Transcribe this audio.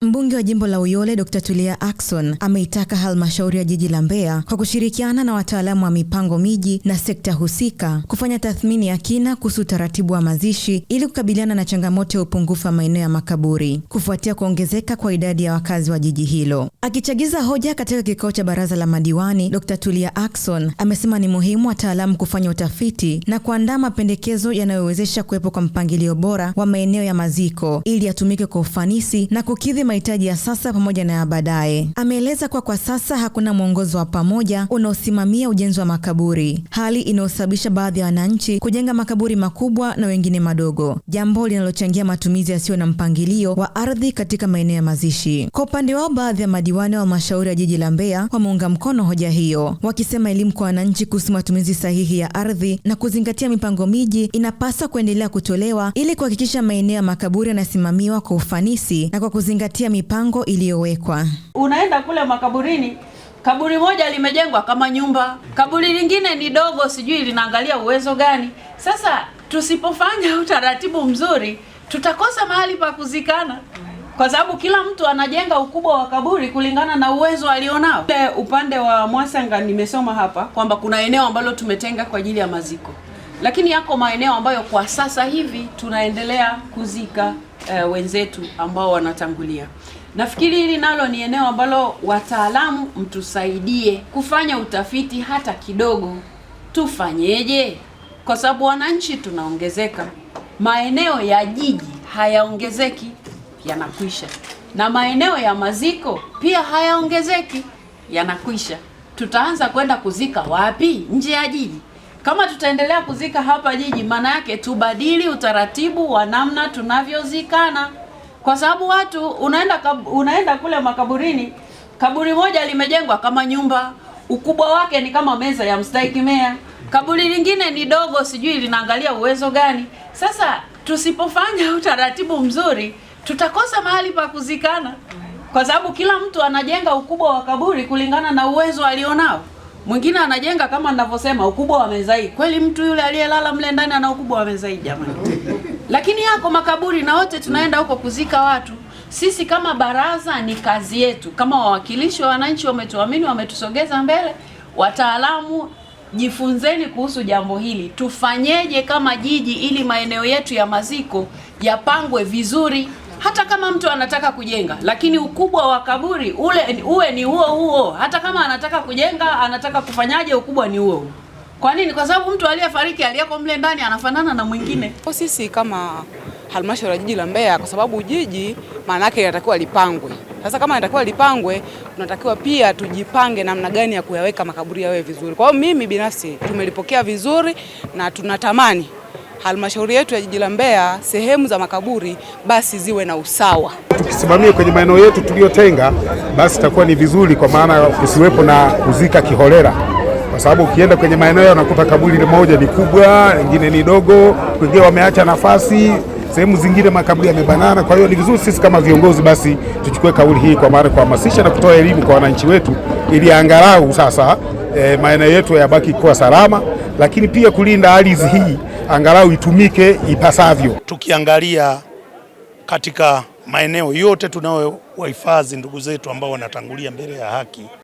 Mbunge wa jimbo la Uyole Dr. Tulia Ackson ameitaka halmashauri ya jiji la Mbeya kwa kushirikiana na wataalamu wa mipango miji na sekta husika kufanya tathmini ya kina kuhusu utaratibu wa mazishi ili kukabiliana na changamoto ya upungufu wa maeneo ya makaburi kufuatia kuongezeka kwa idadi ya wakazi wa jiji hilo. Akichagiza hoja katika kikao cha baraza la madiwani, Dr. Tulia Ackson amesema ni muhimu wataalamu kufanya utafiti na kuandaa mapendekezo yanayowezesha kuwepo kwa mpangilio bora wa maeneo ya maziko ili yatumike kwa ufanisi na kukidhi mahitaji ya sasa pamoja na ya baadaye. Ameeleza kwa sasa hakuna mwongozo wa pamoja unaosimamia ujenzi wa makaburi, hali inayosababisha baadhi ya wananchi kujenga makaburi makubwa na wengine madogo, jambo linalochangia matumizi yasiyo na mpangilio wa ardhi katika maeneo ya mazishi. Kwa upande wao, baadhi ya madiwani wa halmashauri ya jiji la Mbeya wameunga mkono hoja hiyo, wakisema elimu kwa wananchi kuhusu matumizi sahihi ya ardhi na kuzingatia mipango miji inapaswa kuendelea kutolewa ili kuhakikisha maeneo ya makaburi yanasimamiwa kwa ufanisi na kwa kuzingatia mipango iliyowekwa. Unaenda kule makaburini, kaburi moja limejengwa kama nyumba, kaburi lingine ni dogo, sijui linaangalia uwezo gani. Sasa tusipofanya utaratibu mzuri, tutakosa mahali pa kuzikana, kwa sababu kila mtu anajenga ukubwa wa kaburi kulingana na uwezo alionao. Upande wa Mwasanga nimesoma hapa kwamba kuna eneo ambalo tumetenga kwa ajili ya maziko, lakini yako maeneo ambayo kwa sasa hivi tunaendelea kuzika wenzetu ambao wanatangulia. Nafikiri hili nalo ni eneo ambalo wataalamu mtusaidie kufanya utafiti hata kidogo. Tufanyeje? Kwa sababu wananchi tunaongezeka. Maeneo ya jiji hayaongezeki, yanakwisha. Na maeneo ya maziko pia hayaongezeki, yanakwisha. Tutaanza kwenda kuzika wapi? Nje ya jiji. Kama tutaendelea kuzika hapa jiji, maana yake tubadili utaratibu wa namna tunavyozikana. Kwa sababu watu unaenda kule makaburini, kaburi moja limejengwa kama nyumba, ukubwa wake ni kama meza ya mstahiki meya. Kaburi lingine ni dogo, sijui linaangalia uwezo gani. Sasa tusipofanya utaratibu mzuri, tutakosa mahali pa kuzikana, kwa sababu kila mtu anajenga ukubwa wa kaburi kulingana na uwezo alionao. Mwingine anajenga kama ninavyosema ukubwa wa meza hii. Kweli mtu yule aliyelala mle ndani ana ukubwa wa meza hii jamani? Lakini yako makaburi na wote tunaenda huko kuzika watu. Sisi kama baraza ni kazi yetu, kama wawakilishi wa wananchi wametuamini, wametusogeza mbele. Wataalamu, jifunzeni kuhusu jambo hili. Tufanyeje kama jiji ili maeneo yetu ya maziko yapangwe vizuri, hata kama mtu anataka kujenga, lakini ukubwa wa kaburi uwe ni huo. Hata kama anataka kujenga, anataka kufanyaje, ukubwa ni huo. Kwa nini? Kwa sababu mtu aliyefariki aliyeko mle ndani anafanana na mwingine. Sisi kama halmashauri ya jiji la Mbeya, kwa sababu jiji maana yake inatakiwa lipangwe. Sasa kama inatakiwa lipangwe, tunatakiwa pia tujipange namna gani ya kuyaweka makaburi yawe vizuri. Kwa hiyo mimi binafsi tumelipokea vizuri na tunatamani halmashauri yetu ya jiji la Mbeya sehemu za makaburi basi ziwe na usawa. Tukisimamia kwenye maeneo yetu tuliyotenga, basi itakuwa ni vizuri, kwa maana kusiwepo na kuzika kiholela. Kwa sababu ukienda kwenye maeneo unakuta kaburi moja ni kubwa, lingine ni dogo, wengine wameacha nafasi, sehemu zingine makaburi yamebanana. Kwa hiyo ni vizuri sisi kama viongozi basi tuchukue kauli hii, kwa maana kuhamasisha na kutoa elimu kwa wananchi wetu, ili angalau sasa maeneo yetu yabaki kuwa salama, lakini pia kulinda ardhi hii angalau itumike ipasavyo. Tukiangalia katika maeneo yote tunayowahifadhi ndugu zetu ambao wanatangulia mbele ya haki,